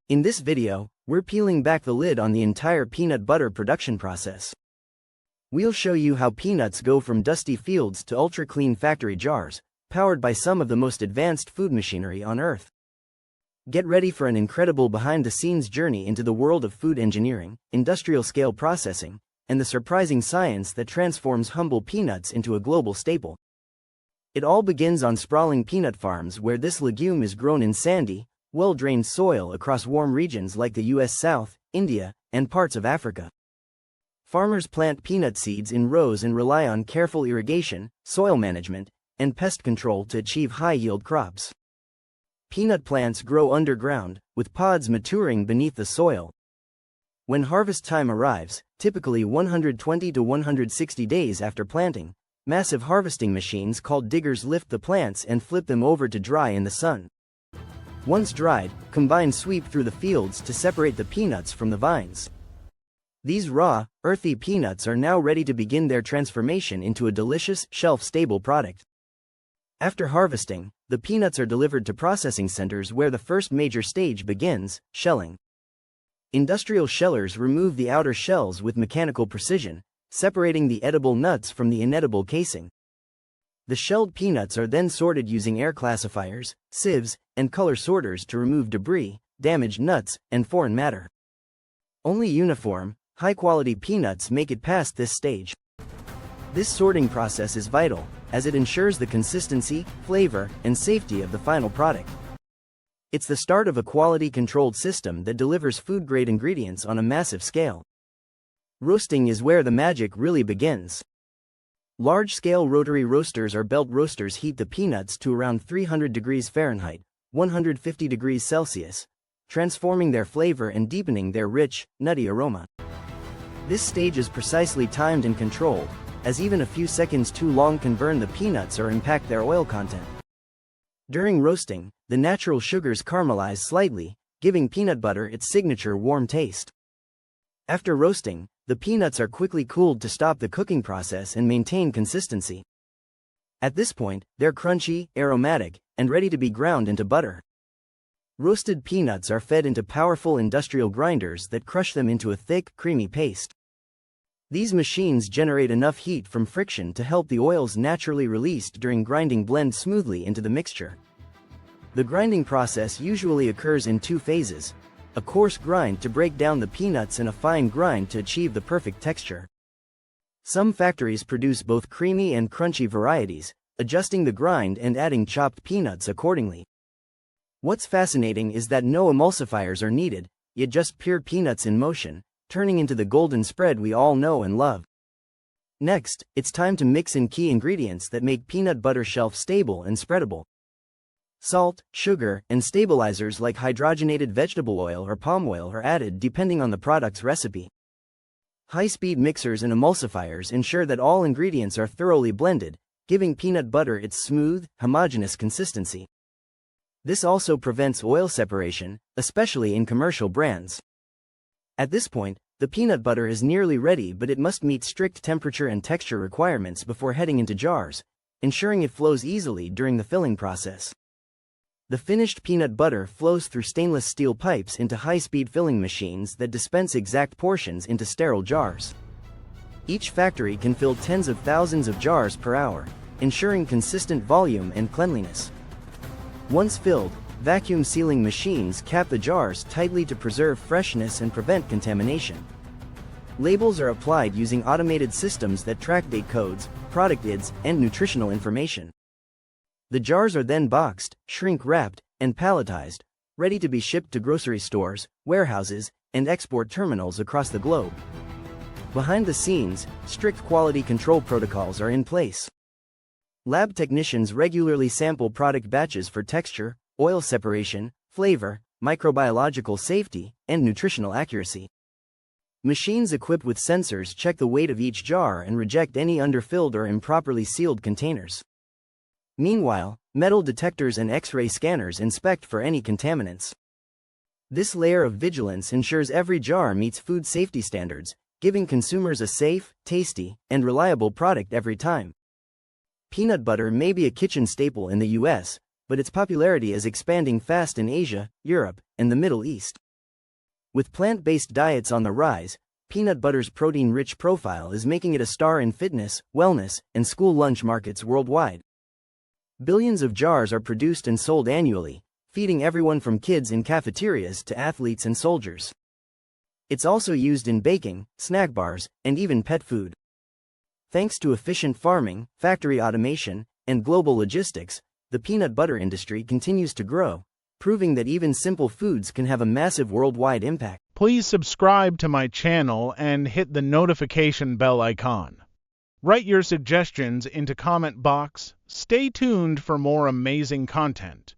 In this video, we're peeling back the lid on the entire peanut butter production process. We'll show you how peanuts go from dusty fields to ultra-clean factory jars, powered by some of the most advanced food machinery on Earth. Get ready for an incredible behind-the-scenes journey into the world of food engineering, industrial-scale processing, and the surprising science that transforms humble peanuts into a global staple. It all begins on sprawling peanut farms where this legume is grown in sandy, well-drained soil across warm regions like the US South, India, and parts of Africa. Farmers plant peanut seeds in rows and rely on careful irrigation, soil management, and pest control to achieve high-yield crops. Peanut plants grow underground, with pods maturing beneath the soil. When harvest time arrives, typically 120 to 160 days after planting, massive harvesting machines called diggers lift the plants and flip them over to dry in the sun. Once dried, combines sweep through the fields to separate the peanuts from the vines. These raw, earthy peanuts are now ready to begin their transformation into a delicious, shelf-stable product. After harvesting, the peanuts are delivered to processing centers where the first major stage begins, shelling. Industrial shellers remove the outer shells with mechanical precision, separating the edible nuts from the inedible casing. The shelled peanuts are then sorted using air classifiers, sieves, and color sorters to remove debris, damaged nuts, and foreign matter. Only uniform, high-quality peanuts make it past this stage. This sorting process is vital, as it ensures the consistency, flavor, and safety of the final product. It's the start of a quality-controlled system that delivers food-grade ingredients on a massive scale. Roasting is where the magic really begins. Large-scale rotary roasters or belt roasters heat the peanuts to around 300 degrees Fahrenheit, 150 degrees Celsius, transforming their flavor and deepening their rich, nutty aroma. This stage is precisely timed and controlled, as even a few seconds too long can burn the peanuts or impact their oil content. During roasting, the natural sugars caramelize slightly, giving peanut butter its signature warm taste. After roasting, the peanuts are quickly cooled to stop the cooking process and maintain consistency. At this point, they're crunchy, aromatic, and ready to be ground into butter. Roasted peanuts are fed into powerful industrial grinders that crush them into a thick, creamy paste. These machines generate enough heat from friction to help the oils naturally released during grinding blend smoothly into the mixture. The grinding process usually occurs in two phases: a coarse grind to break down the peanuts and a fine grind to achieve the perfect texture. Some factories produce both creamy and crunchy varieties, adjusting the grind and adding chopped peanuts accordingly. What's fascinating is that no emulsifiers are needed, yet just pure peanuts in motion, turning into the golden spread we all know and love. Next, it's time to mix in key ingredients that make peanut butter shelf-stable and spreadable. Salt, sugar, and stabilizers like hydrogenated vegetable oil or palm oil are added depending on the product's recipe. High-speed mixers and emulsifiers ensure that all ingredients are thoroughly blended, giving peanut butter its smooth, homogeneous consistency. This also prevents oil separation, especially in commercial brands. At this point, the peanut butter is nearly ready, but it must meet strict temperature and texture requirements before heading into jars, ensuring it flows easily during the filling process. The finished peanut butter flows through stainless steel pipes into high-speed filling machines that dispense exact portions into sterile jars. Each factory can fill tens of thousands of jars per hour, ensuring consistent volume and cleanliness. Once filled, vacuum sealing machines cap the jars tightly to preserve freshness and prevent contamination. Labels are applied using automated systems that track date codes, product IDs, and nutritional information. The jars are then boxed, shrink-wrapped, and palletized, ready to be shipped to grocery stores, warehouses, and export terminals across the globe. Behind the scenes, strict quality control protocols are in place. Lab technicians regularly sample product batches for texture, oil separation, flavor, microbiological safety, and nutritional accuracy. Machines equipped with sensors check the weight of each jar and reject any underfilled or improperly sealed containers. Meanwhile, metal detectors and X-ray scanners inspect for any contaminants. This layer of vigilance ensures every jar meets food safety standards, giving consumers a safe, tasty, and reliable product every time. Peanut butter may be a kitchen staple in the US, but its popularity is expanding fast in Asia, Europe, and the Middle East. With plant-based diets on the rise, peanut butter's protein-rich profile is making it a star in fitness, wellness, and school lunch markets worldwide. Billions of jars are produced and sold annually, feeding everyone from kids in cafeterias to athletes and soldiers. It's also used in baking, snack bars, and even pet food. Thanks to efficient farming, factory automation, and global logistics, the peanut butter industry continues to grow, proving that even simple foods can have a massive worldwide impact. Please subscribe to my channel and hit the notification bell icon. Write your suggestions into comment box. Stay tuned for more amazing content.